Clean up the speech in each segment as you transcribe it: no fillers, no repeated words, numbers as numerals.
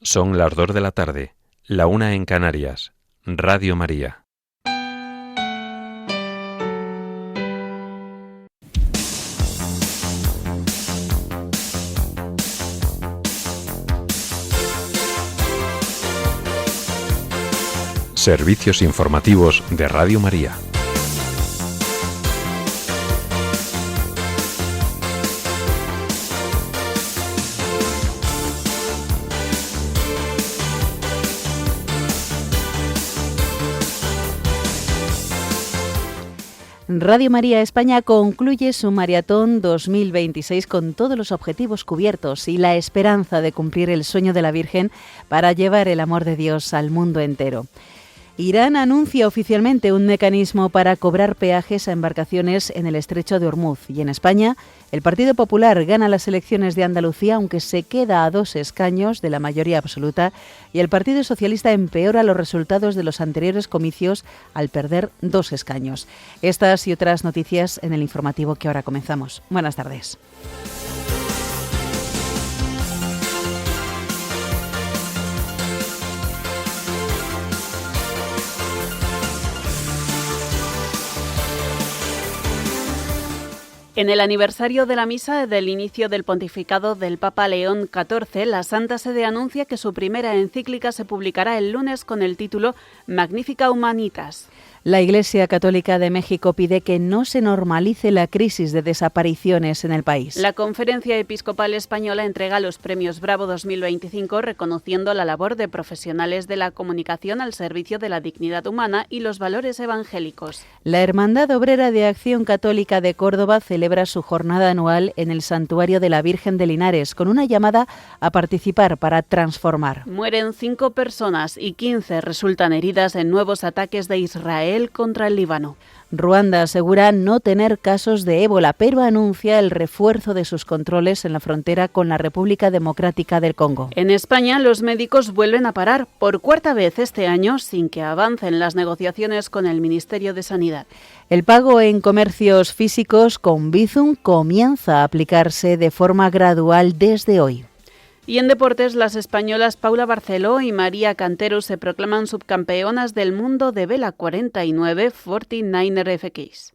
Son las 2 de la tarde, la 1 en Canarias. Radio María. Servicios informativos de Radio María. Radio María España concluye su maratón 2026 con todos los objetivos cubiertos y la esperanza de cumplir el sueño de la Virgen para llevar el amor de Dios al mundo entero. Irán anuncia oficialmente un mecanismo para cobrar peajes a embarcaciones en el estrecho de Ormuz. Y en España, el Partido Popular gana las elecciones de Andalucía, aunque se queda a 2 escaños de la mayoría absoluta, y el Partido Socialista empeora los resultados de los anteriores comicios al perder 2 escaños. Estas y otras noticias en el informativo que ahora comenzamos. Buenas tardes. En el aniversario de la misa del inicio del pontificado del Papa León XIV, la Santa Sede anuncia que su primera encíclica se publicará el lunes con el título Magnificat Humanitas. La Iglesia Católica de México pide que no se normalice la crisis de desapariciones en el país. La Conferencia Episcopal Española entrega los premios Bravo 2025 reconociendo la labor de profesionales de la comunicación al servicio de la dignidad humana y los valores evangélicos. La Hermandad Obrera de Acción Católica de Córdoba celebra su jornada anual en el Santuario de la Virgen de Linares con una llamada a participar para transformar. Mueren 5 personas y 15 resultan heridas en nuevos ataques de Israel contra el Líbano. Ruanda asegura no tener casos de ébola, pero anuncia el refuerzo de sus controles en la frontera con la República Democrática del Congo. En España, los médicos vuelven a parar por 4ª vez este año sin que avancen las negociaciones con el Ministerio de Sanidad. El pago en comercios físicos con Bizum comienza a aplicarse de forma gradual desde hoy. Y en deportes, las españolas Paula Barceló y María Cantero se proclaman subcampeonas del mundo de vela 49 49er FX.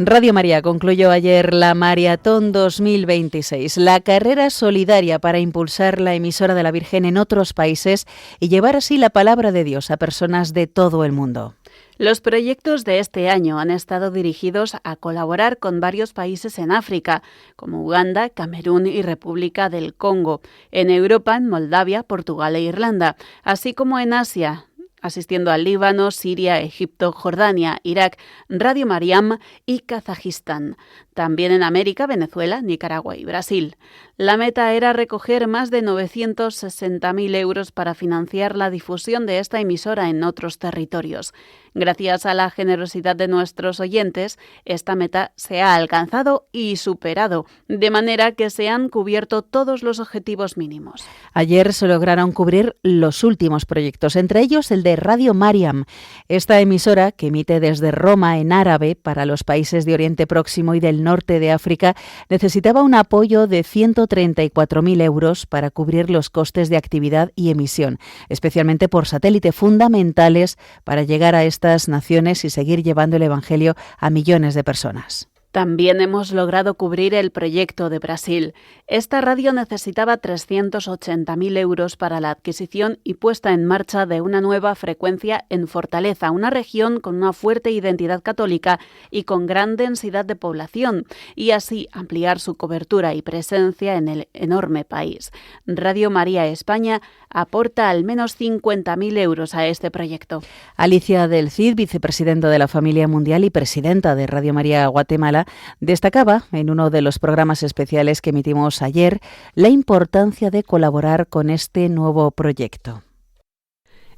Radio María concluyó ayer la Maratón 2026, la carrera solidaria para impulsar la emisora de la Virgen en otros países y llevar así la palabra de Dios a personas de todo el mundo. Los proyectos de este año han estado dirigidos a colaborar con varios países en África, como Uganda, Camerún y República del Congo, en Europa, en Moldavia, Portugal e Irlanda, así como en Asia, asistiendo a Líbano, Siria, Egipto, Jordania, Irak, Radio Mariam y Kazajistán. También en América, Venezuela, Nicaragua y Brasil. La meta era recoger más de 960.000 euros para financiar la difusión de esta emisora en otros territorios. Gracias a la generosidad de nuestros oyentes, esta meta se ha alcanzado y superado, de manera que se han cubierto todos los objetivos mínimos. Ayer se lograron cubrir los últimos proyectos, entre ellos el de Radio Mariam. Esta emisora, que emite desde Roma en árabe para los países de Oriente Próximo y del norte de África, necesitaba un apoyo de 134.000 euros para cubrir los costes de actividad y emisión, especialmente por satélite, fundamentales para llegar a estas naciones y seguir llevando el Evangelio a millones de personas. También hemos logrado cubrir el proyecto de Brasil. Esta radio necesitaba 380.000 euros para la adquisición y puesta en marcha de una nueva frecuencia en Fortaleza, una región con una fuerte identidad católica y con gran densidad de población, y así ampliar su cobertura y presencia en el enorme país. Radio María España aporta al menos 50.000 euros a este proyecto. Alicia del Cid, vicepresidenta de la Familia Mundial y presidenta de Radio María Guatemala, destacaba en uno de los programas especiales que emitimos ayer la importancia de colaborar con este nuevo proyecto.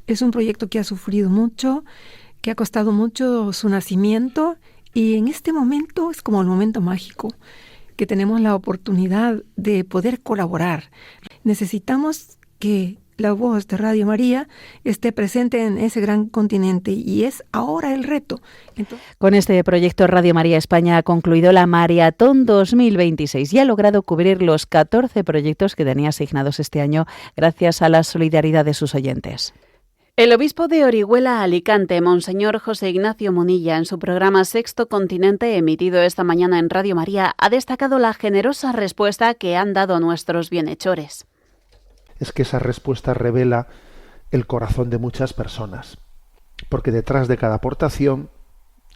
Es un proyecto que ha sufrido mucho, que ha costado mucho su nacimiento y en este momento es como el momento mágico, que tenemos la oportunidad de poder colaborar. Necesitamos que la voz de Radio María esté presente en ese gran continente, y es ahora el reto. Entonces, con este proyecto Radio María España ha concluido la Maratón 2026 y ha logrado cubrir los 14 proyectos que tenía asignados este año gracias a la solidaridad de sus oyentes. El obispo de Orihuela, Alicante, Monseñor José Ignacio Munilla, en su programa Sexto Continente, emitido esta mañana en Radio María, ha destacado la generosa respuesta que han dado nuestros bienhechores. Es que esa respuesta revela el corazón de muchas personas, porque detrás de cada aportación,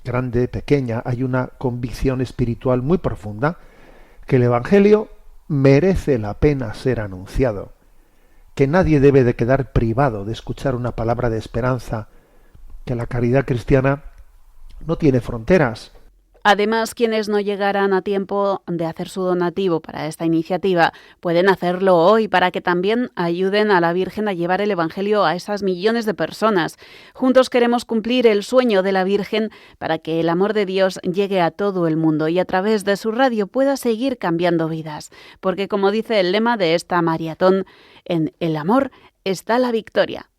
grande, pequeña, hay una convicción espiritual muy profunda, que el Evangelio merece la pena ser anunciado, que nadie debe de quedar privado de escuchar una palabra de esperanza, que la caridad cristiana no tiene fronteras. Además, quienes no llegaran a tiempo de hacer su donativo para esta iniciativa pueden hacerlo hoy para que también ayuden a la Virgen a llevar el Evangelio a esas millones de personas. Juntos queremos cumplir el sueño de la Virgen para que el amor de Dios llegue a todo el mundo y a través de su radio pueda seguir cambiando vidas. Porque, como dice el lema de esta maratón, en el amor está la victoria.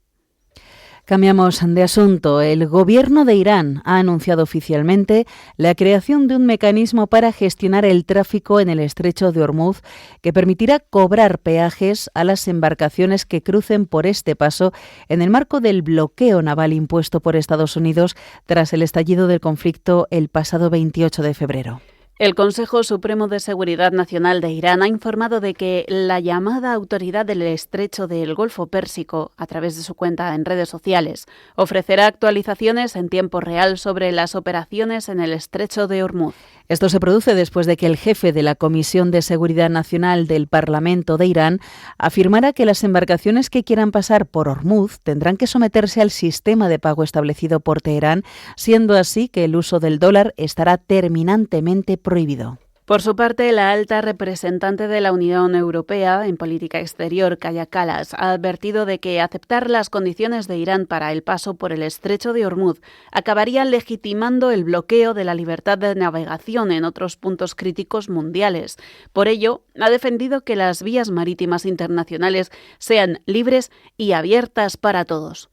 Cambiamos de asunto. El gobierno de Irán ha anunciado oficialmente la creación de un mecanismo para gestionar el tráfico en el estrecho de Ormuz que permitirá cobrar peajes a las embarcaciones que crucen por este paso en el marco del bloqueo naval impuesto por Estados Unidos tras el estallido del conflicto el pasado 28 de febrero. El Consejo Supremo de Seguridad Nacional de Irán ha informado de que la llamada Autoridad del Estrecho del Golfo Pérsico, a través de su cuenta en redes sociales, ofrecerá actualizaciones en tiempo real sobre las operaciones en el Estrecho de Ormuz. Esto se produce después de que el jefe de la Comisión de Seguridad Nacional del Parlamento de Irán afirmara que las embarcaciones que quieran pasar por Ormuz tendrán que someterse al sistema de pago establecido por Teherán, siendo así que el uso del dólar estará terminantemente prohibido. Por su parte, la alta representante de la Unión Europea en política exterior, Kaja Kallas, ha advertido de que aceptar las condiciones de Irán para el paso por el estrecho de Ormuz acabaría legitimando el bloqueo de la libertad de navegación en otros puntos críticos mundiales. Por ello, ha defendido que las vías marítimas internacionales sean libres y abiertas para todos.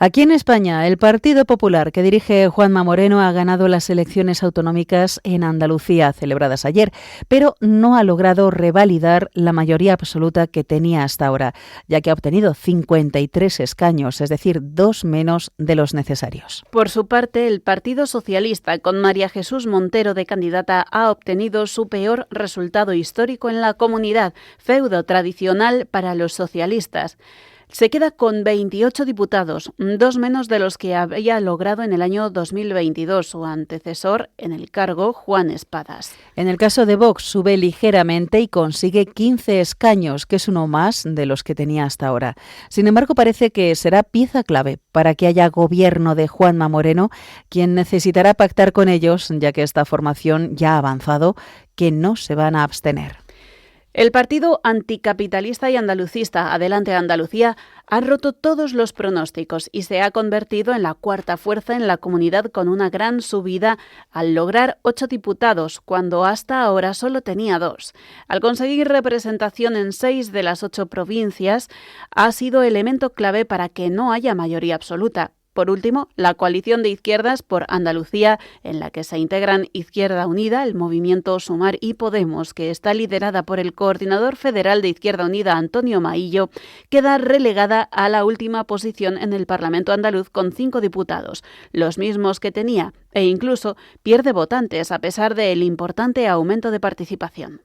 Aquí en España, el Partido Popular que dirige Juanma Moreno ha ganado las elecciones autonómicas en Andalucía celebradas ayer, pero no ha logrado revalidar la mayoría absoluta que tenía hasta ahora, ya que ha obtenido 53 escaños, es decir, 2 menos de los necesarios. Por su parte, el Partido Socialista, con María Jesús Montero de candidata, ha obtenido su peor resultado histórico en la comunidad, feudo tradicional para los socialistas. Se queda con 28 diputados, 2 menos de los que había logrado en el año 2022 su antecesor en el cargo, Juan Espadas. En el caso de Vox sube ligeramente y consigue 15 escaños, que es uno más de los que tenía hasta ahora. Sin embargo, parece que será pieza clave para que haya gobierno de Juanma Moreno, quien necesitará pactar con ellos, ya que esta formación ya ha avanzado, que no se van a abstener. El partido anticapitalista y andalucista Adelante Andalucía ha roto todos los pronósticos y se ha convertido en la cuarta fuerza en la comunidad con una gran subida al lograr 8 diputados, cuando hasta ahora solo tenía 2. Al conseguir representación en 6 de las 8 provincias, ha sido elemento clave para que no haya mayoría absoluta. Por último, la coalición de izquierdas por Andalucía, en la que se integran Izquierda Unida, el Movimiento Sumar y Podemos, que está liderada por el coordinador federal de Izquierda Unida, Antonio Maillo, queda relegada a la última posición en el Parlamento andaluz con 5 diputados, los mismos que tenía, e incluso pierde votantes a pesar del importante aumento de participación.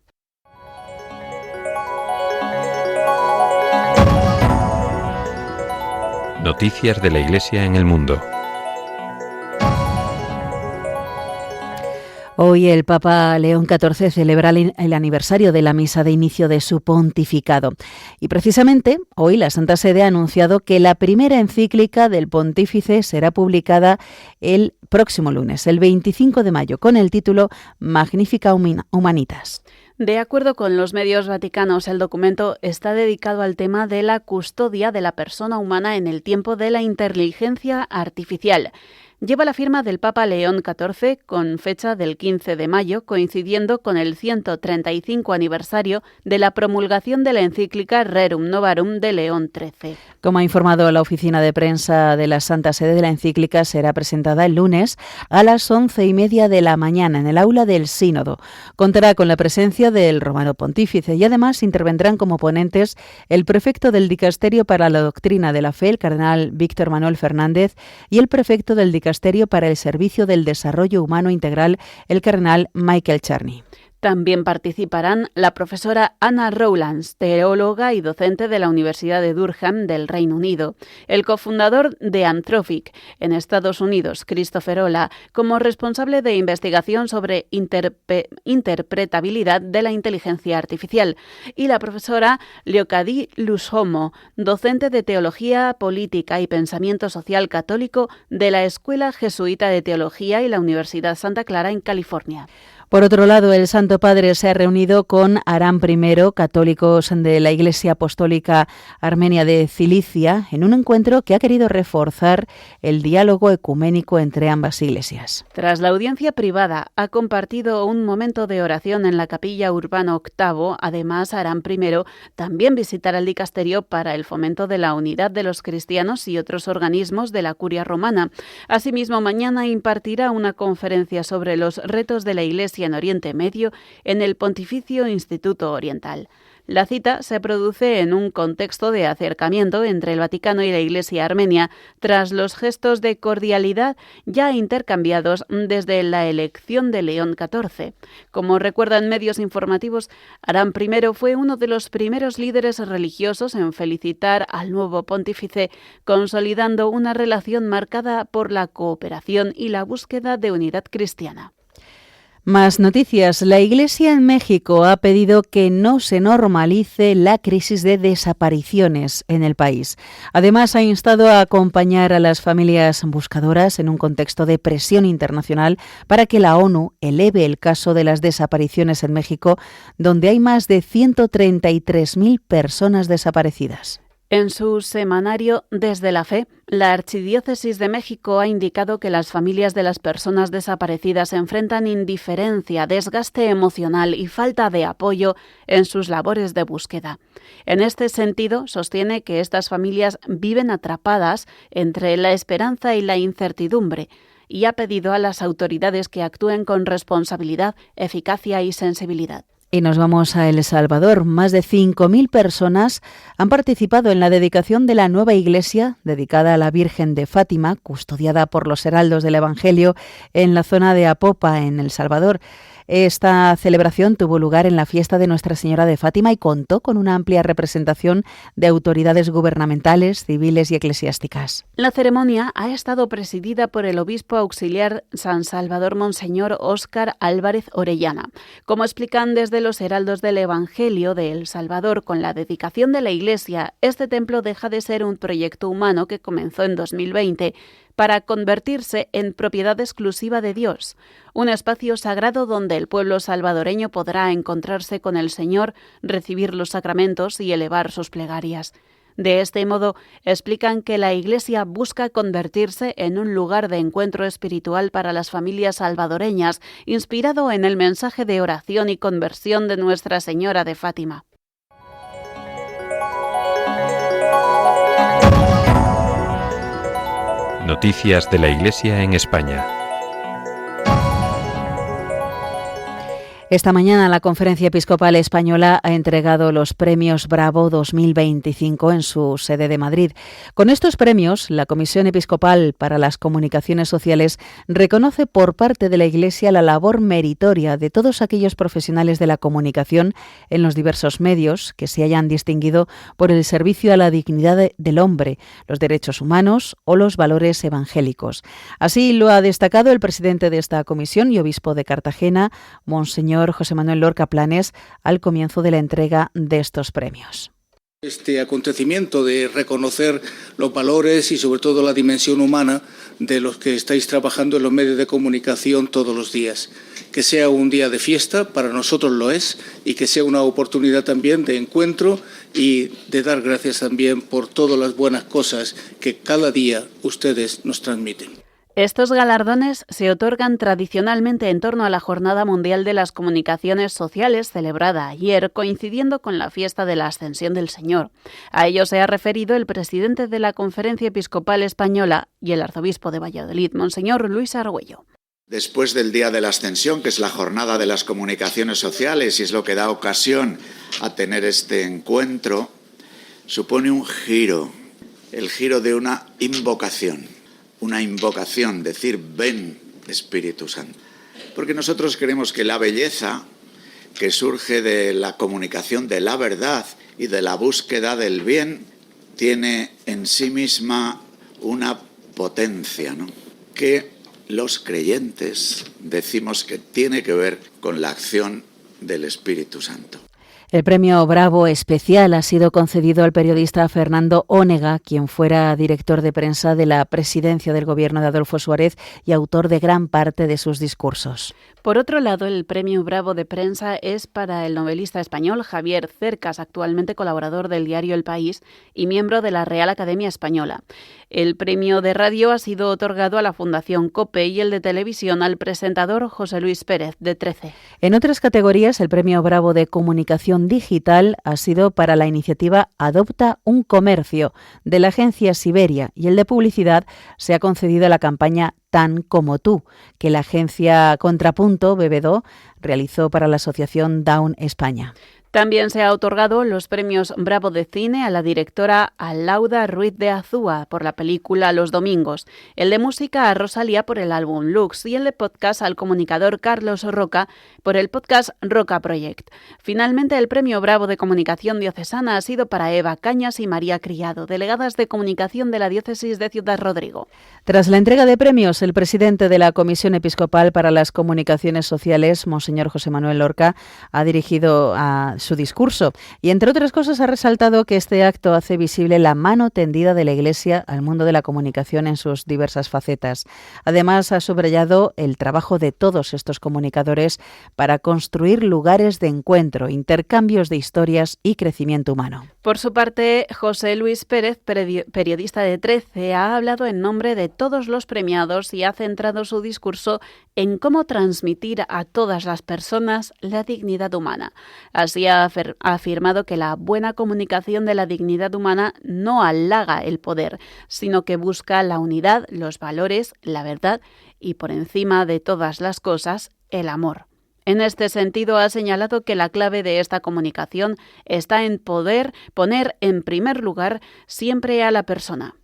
Noticias de la Iglesia en el mundo. Hoy el Papa León XIV celebra el aniversario de la misa de inicio de su pontificado. Y precisamente hoy la Santa Sede ha anunciado que la primera encíclica del pontífice será publicada el próximo lunes, el 25 de mayo, con el título Magnificat Humanitas. De acuerdo con los medios vaticanos, el documento está dedicado al tema de la custodia de la persona humana en el tiempo de la inteligencia artificial. lleva la firma del Papa León XIV con fecha del 15 de mayo, coincidiendo con el 135 aniversario de la promulgación de la encíclica Rerum Novarum de León XIII. Como ha informado la oficina de prensa de la Santa Sede, la encíclica será presentada el lunes a las 11:30 de la mañana en el aula del Sínodo. Contará con la presencia del Romano Pontífice y además intervendrán como ponentes el prefecto del Dicasterio para la Doctrina de la Fe, el cardenal Víctor Manuel Fernández, y el prefecto del Dicasterio para el Servicio del Desarrollo Humano Integral, el cardenal Michael Charney. También participarán la profesora Anna Rowlands, teóloga y docente de la Universidad de Durham del Reino Unido, el cofundador de Anthropic en Estados Unidos, Christopher Olah, como responsable de investigación sobre interpretabilidad de la inteligencia artificial, y la profesora Leocadie Lushomo, docente de Teología Política y Pensamiento Social Católico de la Escuela Jesuita de Teología y la Universidad Santa Clara en California. Por otro lado, el Santo Padre se ha reunido con Aram I, católicos de la Iglesia Apostólica Armenia de Cilicia, en un encuentro que ha querido reforzar el diálogo ecuménico entre ambas iglesias. Tras la audiencia privada, ha compartido un momento de oración en la Capilla Urbano VIII. Además, Aram I también visitará el dicasterio para el fomento de la unidad de los cristianos y otros organismos de la Curia Romana. Asimismo, mañana impartirá una conferencia sobre los retos de la Iglesia en Oriente Medio en el Pontificio Instituto Oriental. La cita se produce en un contexto de acercamiento entre el Vaticano y la Iglesia armenia tras los gestos de cordialidad ya intercambiados desde la elección de León XIV. Como recuerdan medios informativos, Aram I fue uno de los primeros líderes religiosos en felicitar al nuevo pontífice, consolidando una relación marcada por la cooperación y la búsqueda de unidad cristiana. Más noticias. La Iglesia en México ha pedido que no se normalice la crisis de desapariciones en el país. Además, ha instado a acompañar a las familias buscadoras en un contexto de presión internacional para que la ONU eleve el caso de las desapariciones en México, donde hay más de 133.000 personas desaparecidas. En su semanario Desde la Fe, la Archidiócesis de México ha indicado que las familias de las personas desaparecidas enfrentan indiferencia, desgaste emocional y falta de apoyo en sus labores de búsqueda. En este sentido, sostiene que estas familias viven atrapadas entre la esperanza y la incertidumbre, y ha pedido a las autoridades que actúen con responsabilidad, eficacia y sensibilidad. Y nos vamos a El Salvador. Más de 5.000 personas han participado en la dedicación de la nueva iglesia dedicada a la Virgen de Fátima, custodiada por los heraldos del Evangelio en la zona de Apopa, en El Salvador. Esta celebración tuvo lugar en la fiesta de Nuestra Señora de Fátima y contó con una amplia representación de autoridades gubernamentales, civiles y eclesiásticas. La ceremonia ha estado presidida por el obispo auxiliar San Salvador Monseñor Óscar Álvarez Orellana. Como explican desde los heraldos del Evangelio de El Salvador, con la dedicación de la iglesia, este templo deja de ser un proyecto humano que comenzó en 2020 para convertirse en propiedad exclusiva de Dios, un espacio sagrado donde el pueblo salvadoreño podrá encontrarse con el Señor, recibir los sacramentos y elevar sus plegarias. De este modo, explican que la Iglesia busca convertirse en un lugar de encuentro espiritual para las familias salvadoreñas, inspirado en el mensaje de oración y conversión de Nuestra Señora de Fátima. Noticias de la Iglesia en España. Esta mañana la Conferencia Episcopal Española ha entregado los Premios Bravo 2025 en su sede de Madrid. Con estos premios, la Comisión Episcopal para las Comunicaciones Sociales reconoce por parte de la Iglesia la labor meritoria de todos aquellos profesionales de la comunicación en los diversos medios que se hayan distinguido por el servicio a la dignidad del hombre, los derechos humanos o los valores evangélicos. Así lo ha destacado el presidente de esta comisión y obispo de Cartagena, Monseñor José Manuel Lorca Planes, al comienzo de la entrega de estos premios. Este acontecimiento de reconocer los valores y sobre todo la dimensión humana de los que estáis trabajando en los medios de comunicación todos los días. Que sea un día de fiesta, para nosotros lo es, y que sea una oportunidad también de encuentro y de dar gracias también por todas las buenas cosas que cada día ustedes nos transmiten. Estos galardones se otorgan tradicionalmente en torno a la Jornada Mundial de las Comunicaciones Sociales, celebrada ayer, coincidiendo con la fiesta de la Ascensión del Señor. A ello se ha referido el presidente de la Conferencia Episcopal Española y el arzobispo de Valladolid, Monseñor Luis Argüello. Después del Día de la Ascensión, que es la Jornada de las Comunicaciones Sociales y es lo que da ocasión a tener este encuentro, supone un giro, el giro de una invocación. Una invocación, decir, ven Espíritu Santo. Porque nosotros creemos que la belleza que surge de la comunicación de la verdad y de la búsqueda del bien tiene en sí misma una potencia, ¿no?, que los creyentes decimos que tiene que ver con la acción del Espíritu Santo. El premio Bravo especial ha sido concedido al periodista Fernando Onega, quien fuera director de prensa de la presidencia del gobierno de Adolfo Suárez y autor de gran parte de sus discursos. Por otro lado, el premio Bravo de prensa es para el novelista español Javier Cercas, actualmente colaborador del diario El País y miembro de la Real Academia Española. El premio de radio ha sido otorgado a la Fundación COPE y el de televisión al presentador José Luis Pérez, de 13. En otras categorías, el premio Bravo de comunicación digital ha sido para la iniciativa Adopta un comercio de la agencia Siberia y el de publicidad se ha concedido a la campaña Tan como tú, que la agencia Contrapunto BB2 realizó para la Asociación Down España. También se ha otorgado los premios Bravo de Cine a la directora Alauda Ruiz de Azúa por la película Los Domingos, el de música a Rosalía por el álbum Lux y el de podcast al comunicador Carlos Roca por el podcast Roca Project. Finalmente, el premio Bravo de Comunicación Diocesana ha sido para Eva Cañas y María Criado, delegadas de comunicación de la Diócesis de Ciudad Rodrigo. Tras la entrega de premios, el presidente de la Comisión Episcopal para las Comunicaciones Sociales, Monseñor José Manuel Lorca, ha dirigido a su discurso y, entre otras cosas, ha resaltado que este acto hace visible la mano tendida de la Iglesia al mundo de la comunicación en sus diversas facetas. Además, ha subrayado el trabajo de todos estos comunicadores para construir lugares de encuentro, intercambios de historias y crecimiento humano. Por su parte, José Luis Pérez, periodista de 13, ha hablado en nombre de todos los premiados y ha centrado su discurso en cómo transmitir a todas las personas la dignidad humana. Así ha afirmado que la buena comunicación de la dignidad humana no halaga el poder, sino que busca la unidad, los valores, la verdad y, por encima de todas las cosas, el amor. En este sentido, ha señalado que la clave de esta comunicación está en poder poner en primer lugar siempre a la persona.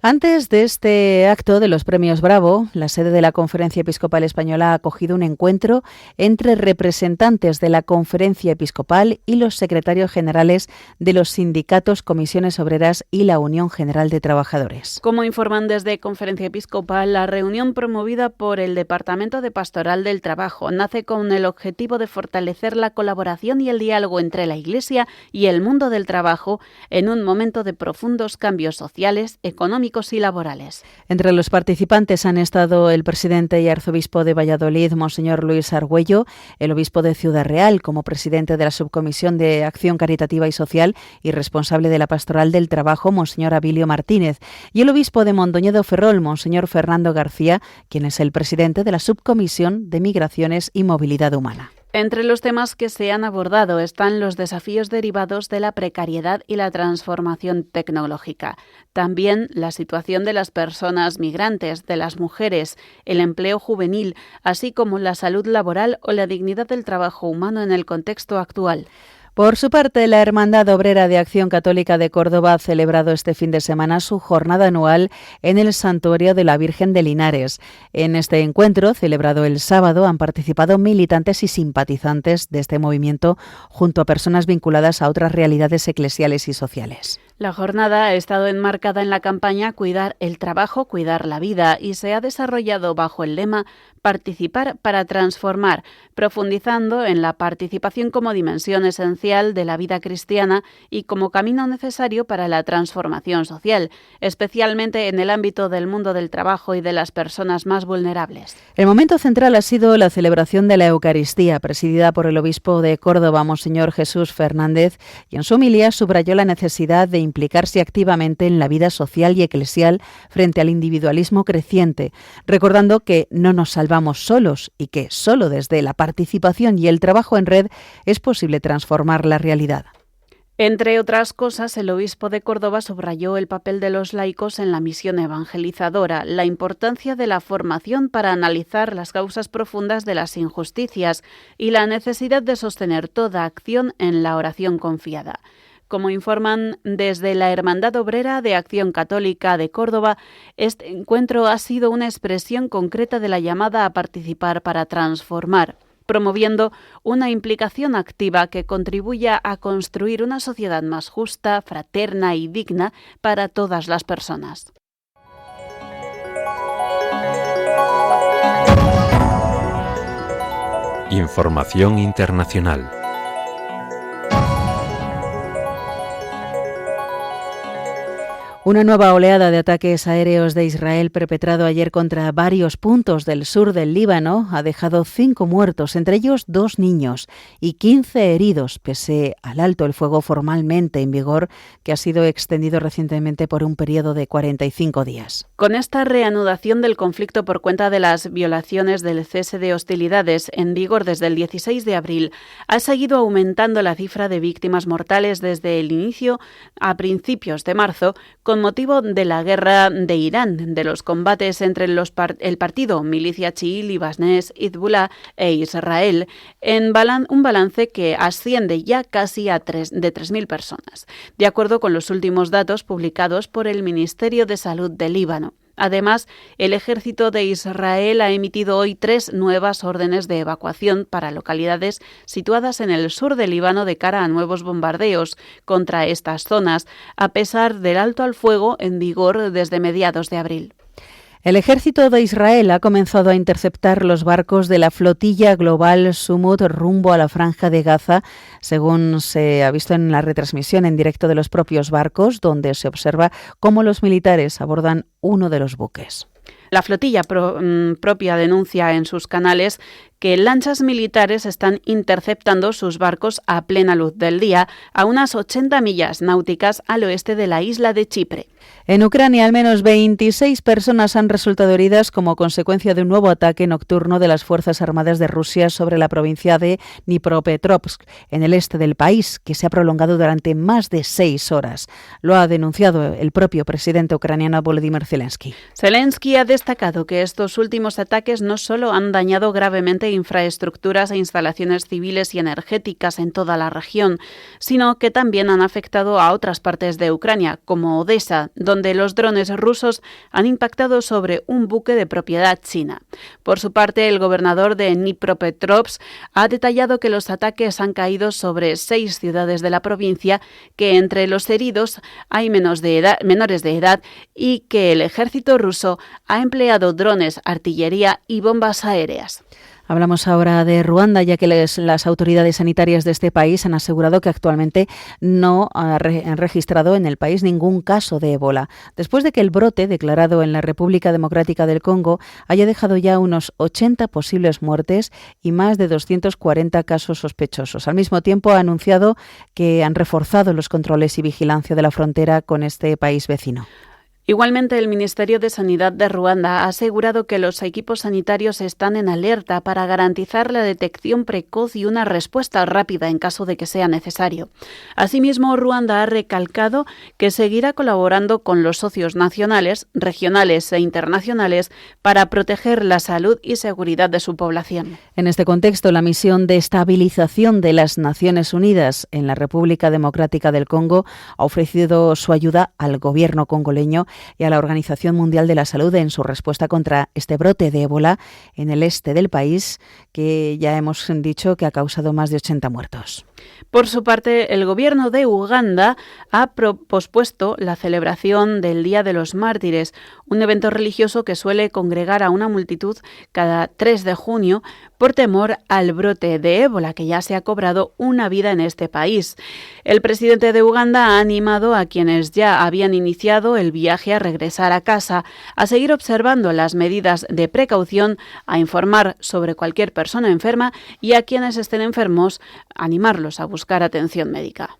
Antes de este acto de los premios Bravo, la sede de la Conferencia Episcopal Española ha acogido un encuentro entre representantes de la Conferencia Episcopal y los secretarios generales de los sindicatos, comisiones obreras y la Unión General de Trabajadores. Como informan desde Conferencia Episcopal, la reunión promovida por el Departamento de Pastoral del Trabajo nace con el objetivo de fortalecer la colaboración y el diálogo entre la Iglesia y el mundo del trabajo en un momento de profundos cambios sociales, económicos y laborales. Entre los participantes han estado el presidente y arzobispo de Valladolid, Monseñor Luis Argüello, el obispo de Ciudad Real como presidente de la Subcomisión de Acción Caritativa y Social y responsable de la Pastoral del Trabajo, Monseñor Abilio Martínez, y el obispo de Mondoñedo Ferrol, Monseñor Fernando García, quien es el presidente de la Subcomisión de Migraciones y Movilidad Humana. Entre los temas que se han abordado están los desafíos derivados de la precariedad y la transformación tecnológica. También la situación de las personas migrantes, de las mujeres, el empleo juvenil, así como la salud laboral o la dignidad del trabajo humano en el contexto actual. Por su parte, la Hermandad Obrera de Acción Católica de Córdoba ha celebrado este fin de semana su jornada anual en el Santuario de la Virgen de Linares. En este encuentro, celebrado el sábado, han participado militantes y simpatizantes de este movimiento junto a personas vinculadas a otras realidades eclesiales y sociales. La jornada ha estado enmarcada en la campaña Cuidar el trabajo, cuidar la vida y se ha desarrollado bajo el lema participar para transformar, profundizando en la participación como dimensión esencial de la vida cristiana y como camino necesario para la transformación social, especialmente en el ámbito del mundo del trabajo y de las personas más vulnerables. El momento central ha sido la celebración de la Eucaristía, presidida por el obispo de Córdoba, Monseñor Jesús Fernández, y en su homilía subrayó la necesidad de implicarse activamente en la vida social y eclesial frente al individualismo creciente, recordando que no nos salvamos solos y que solo desde la participación y el trabajo en red es posible transformar la realidad. Entre otras cosas, el obispo de Córdoba subrayó el papel de los laicos en la misión evangelizadora, la importancia de la formación para analizar las causas profundas de las injusticias y la necesidad de sostener toda acción en la oración confiada. Como informan desde la Hermandad Obrera de Acción Católica de Córdoba, este encuentro ha sido una expresión concreta de la llamada a participar para transformar, promoviendo una implicación activa que contribuya a construir una sociedad más justa, fraterna y digna para todas las personas. Información internacional. Una nueva oleada de ataques aéreos de Israel perpetrado ayer contra varios puntos del sur del Líbano ha dejado 5 muertos, entre ellos 2 niños, y 15 heridos, pese al alto el fuego formalmente en vigor, que ha sido extendido recientemente por un periodo de 45 días. Con esta reanudación del conflicto por cuenta de las violaciones del cese de hostilidades en vigor desde el 16 de abril, ha seguido aumentando la cifra de víctimas mortales desde el inicio a principios de marzo, con motivo de la guerra de Irán, de los combates entre el partido milicia chií libanés Hezbollah e Israel, en un balance que asciende ya casi a de 3.000 personas, de acuerdo con los últimos datos publicados por el Ministerio de Salud de Líbano. Además, el ejército de Israel ha emitido hoy 3 nuevas órdenes de evacuación para localidades situadas en el sur del Líbano de cara a nuevos bombardeos contra estas zonas, a pesar del alto al fuego en vigor desde mediados de abril. El ejército de Israel ha comenzado a interceptar los barcos de la flotilla global Sumut rumbo a la Franja de Gaza, según se ha visto en la retransmisión en directo de los propios barcos, donde se observa cómo los militares abordan uno de los buques. La flotilla propia denuncia en sus canales que lanchas militares están interceptando sus barcos a plena luz del día a unas 80 millas náuticas al oeste de la isla de Chipre. En Ucrania, al menos 26 personas han resultado heridas como consecuencia de un nuevo ataque nocturno de las Fuerzas Armadas de Rusia sobre la provincia de Dnipropetrovsk, en el este del país, que se ha prolongado durante más de 6 horas. Lo ha denunciado el propio presidente ucraniano Volodymyr Zelensky. Zelensky ha destacado que estos últimos ataques no solo han dañado gravemente infraestructuras e instalaciones civiles y energéticas en toda la región, sino que también han afectado a otras partes de Ucrania, como Odessa, donde los drones rusos han impactado sobre un buque de propiedad china. Por su parte, el gobernador de Dnipropetrovsk ha detallado que los ataques han caído sobre 6 ciudades de la provincia, que entre los heridos hay menores de edad y que el ejército ruso ha empleado drones, artillería y bombas aéreas. Hablamos ahora de Ruanda, ya que las autoridades sanitarias de este país han asegurado que actualmente no han registrado en el país ningún caso de ébola, después de que el brote declarado en la República Democrática del Congo haya dejado ya unos 80 posibles muertes y más de 240 casos sospechosos. Al mismo tiempo, ha anunciado que han reforzado los controles y vigilancia de la frontera con este país vecino. Igualmente, el Ministerio de Sanidad de Ruanda ha asegurado que los equipos sanitarios están en alerta para garantizar la detección precoz y una respuesta rápida en caso de que sea necesario. Asimismo, Ruanda ha recalcado que seguirá colaborando con los socios nacionales, regionales e internacionales para proteger la salud y seguridad de su población. En este contexto, la misión de estabilización de las Naciones Unidas en la República Democrática del Congo ha ofrecido su ayuda al gobierno congoleño y a la Organización Mundial de la Salud en su respuesta contra este brote de ébola en el este del país, que ya hemos dicho que ha causado más de 80 muertos. Por su parte, el gobierno de Uganda ha pospuesto la celebración del Día de los Mártires, un evento religioso que suele congregar a una multitud cada 3 de junio por temor al brote de ébola, que ya se ha cobrado una vida en este país. El presidente de Uganda ha animado a quienes ya habían iniciado el viaje a regresar a casa, a seguir observando las medidas de precaución, a informar sobre cualquier persona enferma y a quienes estén enfermos, animarlos a buscar atención médica.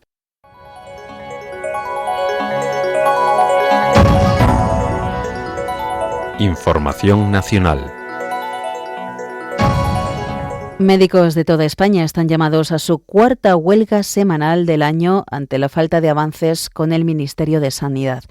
Información nacional. Médicos de toda España están llamados a su cuarta huelga semanal del año ante la falta de avances con el Ministerio de Sanidad.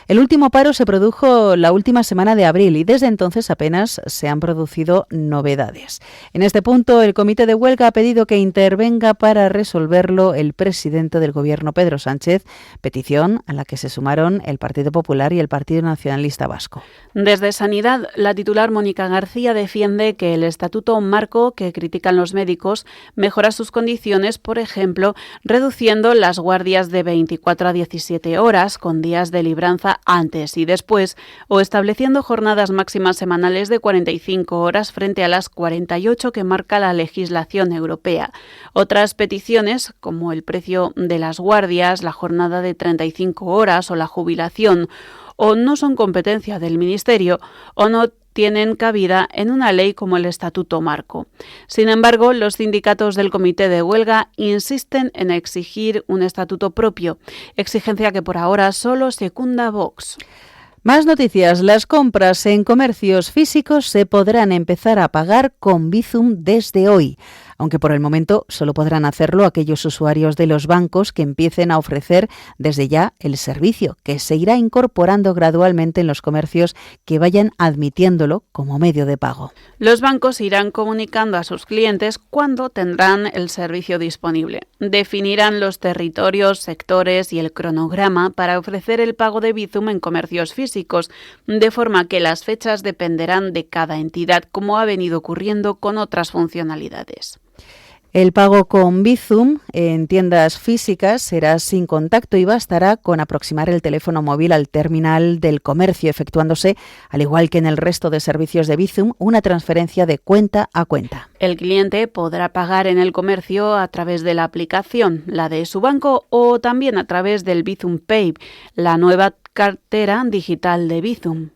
El último paro se produjo la última semana de abril y desde entonces apenas se han producido novedades. En este punto, el comité de huelga ha pedido que intervenga para resolverlo el presidente del Gobierno, Pedro Sánchez, petición a la que se sumaron el Partido Popular y el Partido Nacionalista Vasco. Desde Sanidad, la titular Mónica García defiende que el estatuto marco que critican los médicos mejora sus condiciones, por ejemplo, reduciendo las guardias de 24 a 17 horas con días de libranza antes y después, o estableciendo jornadas máximas semanales de 45 horas frente a las 48 que marca la legislación europea. Otras peticiones, como el precio de las guardias, la jornada de 35 horas o la jubilación, o no son competencia del Ministerio o no tienen cabida en una ley como el Estatuto Marco. Sin embargo, los sindicatos del comité de huelga insisten en exigir un estatuto propio, exigencia que por ahora solo secunda Vox. Más noticias. Las compras en comercios físicos se podrán empezar a pagar con Bizum desde hoy, aunque por el momento solo podrán hacerlo aquellos usuarios de los bancos que empiecen a ofrecer desde ya el servicio, que se irá incorporando gradualmente en los comercios que vayan admitiéndolo como medio de pago. Los bancos irán comunicando a sus clientes cuándo tendrán el servicio disponible. Definirán los territorios, sectores y el cronograma para ofrecer el pago de Bizum en comercios físicos, de forma que las fechas dependerán de cada entidad, como ha venido ocurriendo con otras funcionalidades. El pago con Bizum en tiendas físicas será sin contacto y bastará con aproximar el teléfono móvil al terminal del comercio, efectuándose, al igual que en el resto de servicios de Bizum, una transferencia de cuenta a cuenta. El cliente podrá pagar en el comercio a través de la aplicación, la de su banco, o también a través del Bizum Pay, la nueva cartera digital de Bizum.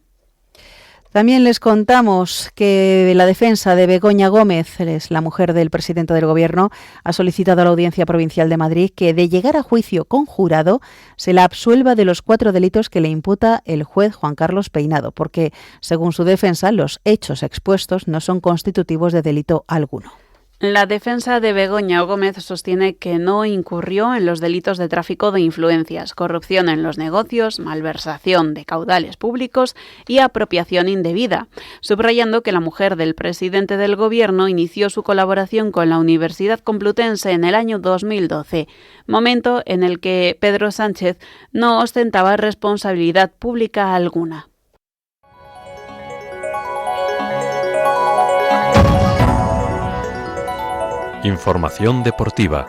También les contamos que la defensa de Begoña Gómez, es la mujer del presidente del Gobierno, ha solicitado a la Audiencia Provincial de Madrid que, de llegar a juicio con jurado, se la absuelva de los 4 delitos que le imputa el juez Juan Carlos Peinado, porque, según su defensa, los hechos expuestos no son constitutivos de delito alguno. La defensa de Begoña Gómez sostiene que no incurrió en los delitos de tráfico de influencias, corrupción en los negocios, malversación de caudales públicos y apropiación indebida, subrayando que la mujer del presidente del Gobierno inició su colaboración con la Universidad Complutense en el año 2012, momento en el que Pedro Sánchez no ostentaba responsabilidad pública alguna. Información deportiva.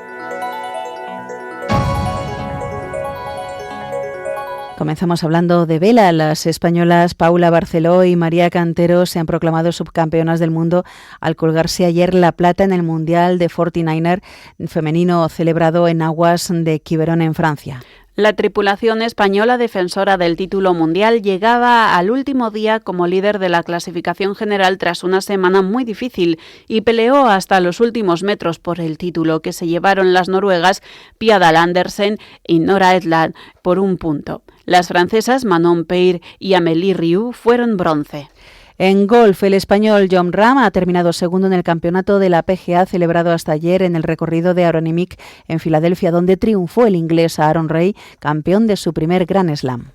Comenzamos hablando de vela. Las españolas Paula Barceló y María Cantero se han proclamado subcampeonas del mundo al colgarse ayer la plata en el Mundial de 49er femenino celebrado en aguas de Quiberon, en Francia. La tripulación española defensora del título mundial llegaba al último día como líder de la clasificación general tras una semana muy difícil y peleó hasta los últimos metros por el título, que se llevaron las noruegas Pia Dahl Andersen y Nora Edland por 1 punto. Las francesas Manon Peir y Amélie Riou fueron bronce. En golf, el español Jon Rahm ha terminado segundo en el campeonato de la PGA celebrado hasta ayer en el recorrido de Aronimink en Filadelfia, donde triunfó el inglés Aaron Ray, campeón de su primer Grand Slam.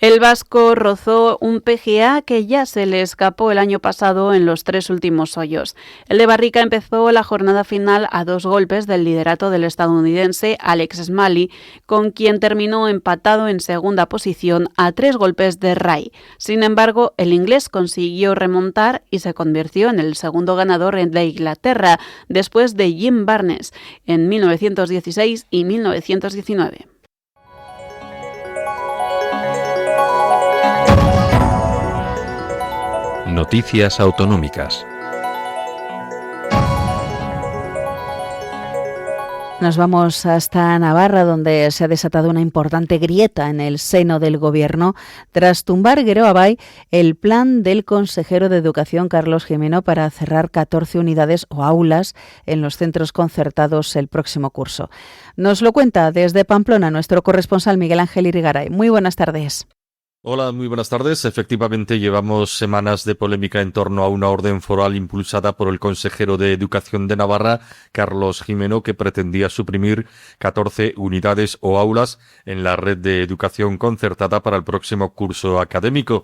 El vasco rozó un PGA que ya se le escapó el año pasado en los 3 últimos hoyos. El de Barrica empezó la jornada final a 2 golpes del liderato del estadounidense Alex Smalley, con quien terminó empatado en segunda posición a 3 golpes de Ray. Sin embargo, el inglés consiguió remontar y se convirtió en el segundo ganador de Inglaterra, después de Jim Barnes en 1916 y 1919. Noticias autonómicas. Nos vamos hasta Navarra, donde se ha desatado una importante grieta en el seno del Gobierno tras tumbar Geroa Bai el plan del consejero de Educación Carlos Gimeno para cerrar 14 unidades o aulas en los centros concertados el próximo curso. Nos lo cuenta desde Pamplona nuestro corresponsal Miguel Ángel Irigaray. Muy buenas tardes. Hola, muy buenas tardes. Efectivamente, llevamos semanas de polémica en torno a una orden foral impulsada por el consejero de Educación de Navarra, Carlos Gimeno, que pretendía suprimir 14 unidades o aulas en la red de educación concertada para el próximo curso académico.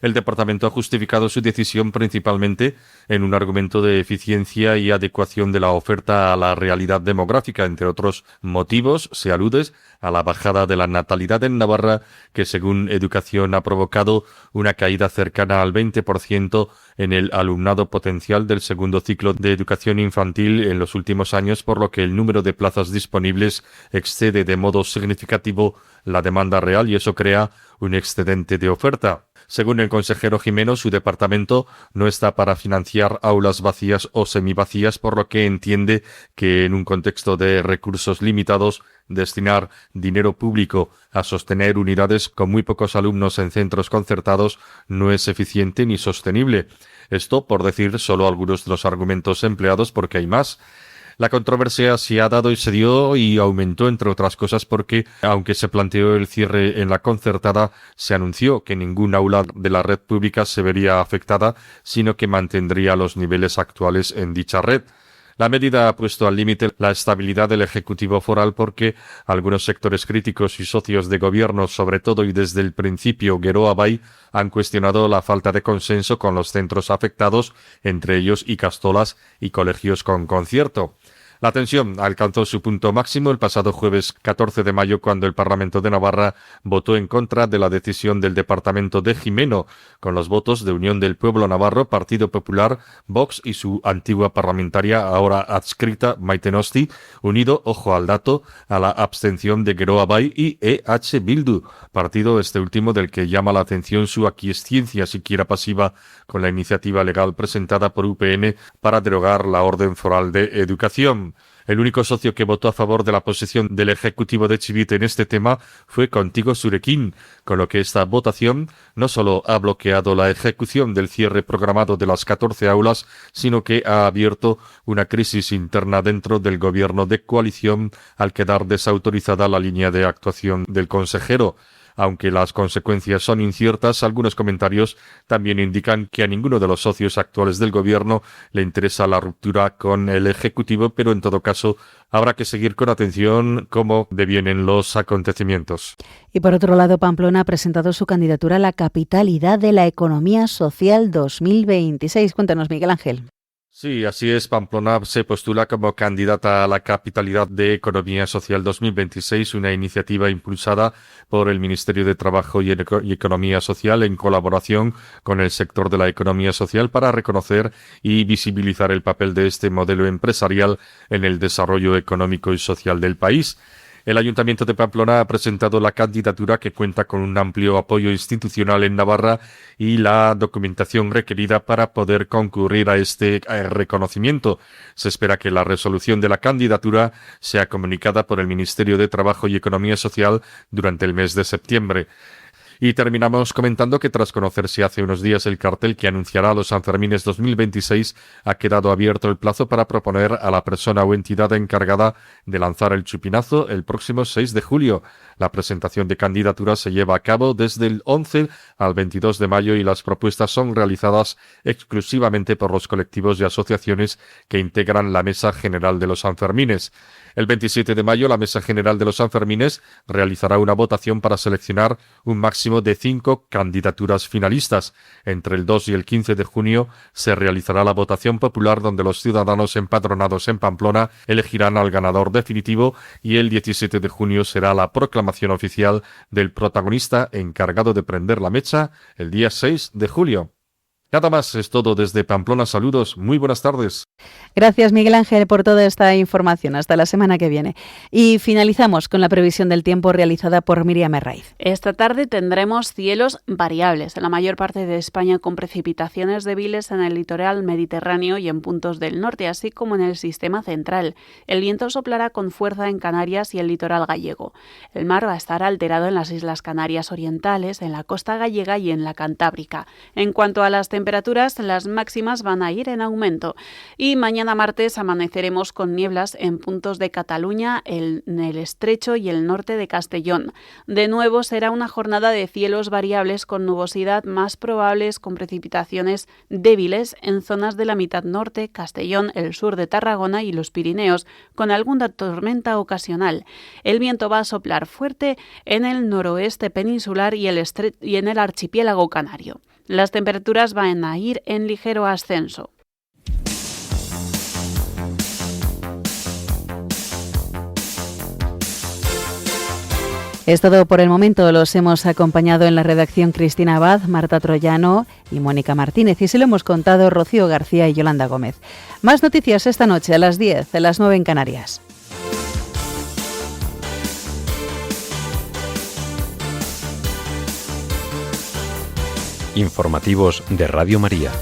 El departamento ha justificado su decisión principalmente en un argumento de eficiencia y adecuación de la oferta a la realidad demográfica. Entre otros motivos, se alude a la bajada de la natalidad en Navarra, que según Educación ha provocado una caída cercana al 20% en el alumnado potencial del segundo ciclo de educación infantil en los últimos años, por lo que el número de plazas disponibles excede de modo significativo la demanda real y eso crea un excedente de oferta. Según el consejero Gimeno, su departamento no está para financiar aulas vacías o semivacías, por lo que entiende que en un contexto de recursos limitados, destinar dinero público a sostener unidades con muy pocos alumnos en centros concertados no es eficiente ni sostenible. Esto por decir solo algunos de los argumentos empleados, porque hay más. La controversia se ha dado y se dio y aumentó, entre otras cosas, porque, aunque se planteó el cierre en la concertada, se anunció que ningún aula de la red pública se vería afectada, sino que mantendría los niveles actuales en dicha red. La medida ha puesto al límite la estabilidad del Ejecutivo foral porque algunos sectores críticos y socios de gobierno, sobre todo y desde el principio Geroa Bai, han cuestionado la falta de consenso con los centros afectados, entre ellos ikastolas y colegios con concierto. La tensión alcanzó su punto máximo el pasado jueves 14 de mayo cuando el Parlamento de Navarra votó en contra de la decisión del departamento de Gimeno, con los votos de Unión del Pueblo Navarro, Partido Popular, Vox y su antigua parlamentaria, ahora adscrita, Maite Nosti, unido, ojo al dato, a la abstención de Geroa Bai y EH Bildu, partido este último del que llama la atención su aquiescencia siquiera pasiva con la iniciativa legal presentada por UPN para derogar la orden foral de educación. El único socio que votó a favor de la posición del Ejecutivo de Chivite en este tema fue Contigo Surekin, con lo que esta votación no solo ha bloqueado la ejecución del cierre programado de las 14 aulas, sino que ha abierto una crisis interna dentro del gobierno de coalición al quedar desautorizada la línea de actuación del consejero. Aunque las consecuencias son inciertas, algunos comentarios también indican que a ninguno de los socios actuales del gobierno le interesa la ruptura con el Ejecutivo, pero en todo caso habrá que seguir con atención cómo devienen los acontecimientos. Y por otro lado, Pamplona ha presentado su candidatura a la capitalidad de la economía social 2026. Cuéntanos, Miguel Ángel. Sí, así es. Pamplona se postula como candidata a la Capitalidad de Economía Social 2026, una iniciativa impulsada por el Ministerio de Trabajo y Economía Social en colaboración con el sector de la economía social para reconocer y visibilizar el papel de este modelo empresarial en el desarrollo económico y social del país. El Ayuntamiento de Pamplona ha presentado la candidatura que cuenta con un amplio apoyo institucional en Navarra y la documentación requerida para poder concurrir a este reconocimiento. Se espera que la resolución de la candidatura sea comunicada por el Ministerio de Trabajo y Economía Social durante el mes de septiembre. Y terminamos comentando que tras conocerse hace unos días el cartel que anunciará los Sanfermines 2026, ha quedado abierto el plazo para proponer a la persona o entidad encargada de lanzar el chupinazo el próximo 6 de julio. La presentación de candidaturas se lleva a cabo desde el 11 al 22 de mayo y las propuestas son realizadas exclusivamente por los colectivos y asociaciones que integran la Mesa General de los Sanfermines. El 27 de mayo, la Mesa General de los Sanfermines realizará una votación para seleccionar un máximo de 5 candidaturas finalistas. Entre el 2 y el 15 de junio se realizará la votación popular, donde los ciudadanos empadronados en Pamplona elegirán al ganador definitivo, y el 17 de junio será la proclamación oficial del protagonista encargado de prender la mecha el día 6 de julio. Nada más, es todo desde Pamplona. Saludos, muy buenas tardes. Gracias, Miguel Ángel, por toda esta información. Hasta la semana que viene. Y finalizamos con la previsión del tiempo realizada por Miriam Herraiz. Esta tarde tendremos cielos variables en la mayor parte de España, con precipitaciones débiles en el litoral mediterráneo y en puntos del norte, así como en el sistema central. El viento soplará con fuerza en Canarias y el litoral gallego. El mar va a estar alterado en las Islas Canarias orientales, en la costa gallega y en la Cantábrica. En cuanto a las temperaturas, las máximas van a ir en aumento. Y mañana martes amaneceremos con nieblas en puntos de Cataluña, en el Estrecho y el norte de Castellón. De nuevo será una jornada de cielos variables con nubosidad más probables, con precipitaciones débiles en zonas de la mitad norte, Castellón, el sur de Tarragona y los Pirineos, con alguna tormenta ocasional. El viento va a soplar fuerte en el noroeste peninsular y en el archipiélago canario. Las temperaturas van a ir en ligero ascenso. Es todo por el momento. Los hemos acompañado en la redacción Cristina Abad, Marta Troyano y Mónica Martínez, y se lo hemos contado Rocío García y Yolanda Gómez. Más noticias esta noche a las 10, a las 9 en Canarias. Informativos de Radio María.